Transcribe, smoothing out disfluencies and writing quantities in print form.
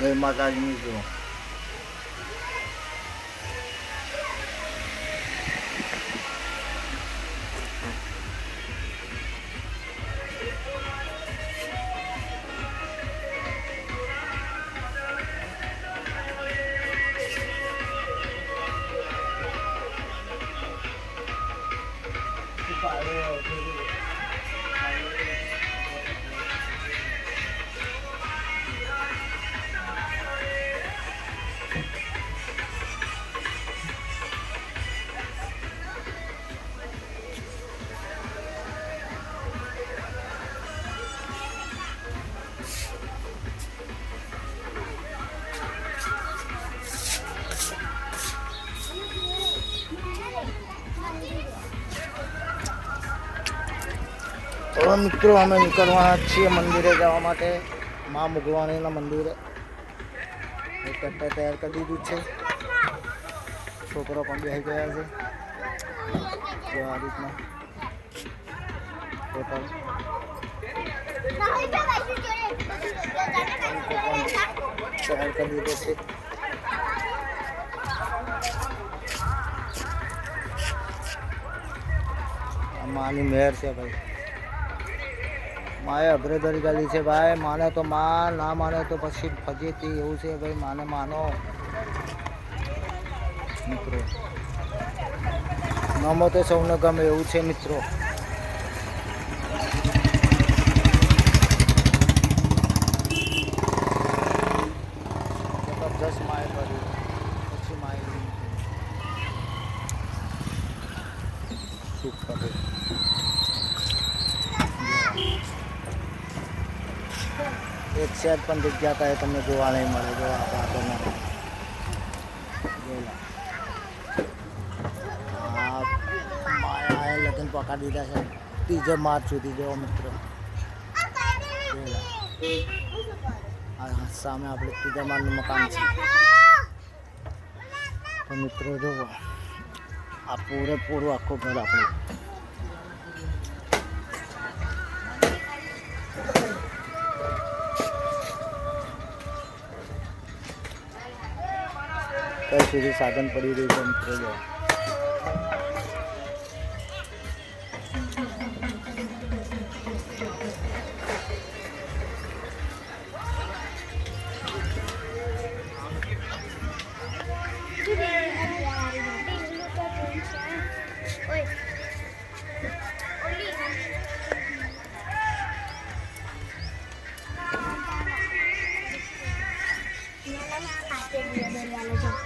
જય માતાજી મિત્રો. હવે મિત્રો અમે નીકળવાના છીએ મંદિરે જવા માટે, મા મુગવાણીના મંદિરે. ટ્રેક્ટર તૈયાર કરી દીધું છે, છોકરો પણ બેસી ગયા છે. તો આ રીતના ટોટલ તૈયાર કરી દીધો છે. માની મહેર છે ભાઈ, માએ અગ્રધરી કરી છે ભાઈ. માને તો માં, ના માને તો પછી ફજીતી. એવું છે ભાઈ, માને માનો મિત્રો. નામો તો સૌને ગમે એવું છે મિત્રો. જબરજસ્ત માએ કર્યું, પછી માએ શું કરે. એક શેર પણ જગ્યા હતા એ તમને જોવા નહીં મળે. જો આગળના માયા લગ્ન પકાડી દીધા છે 3 માર્ચ સુધી. જો મિત્રો સામે આપણે 3 માળનું મકાન છે. તો મિત્રો જો આ પૂરેપૂરું આખું ઘર આપણું. કઈ સુધી સાધન પડી રહ્યું છે મિત્રો. જો Hãy subscribe cho kênh Ghiền Mì Gõ để không bỏ lỡ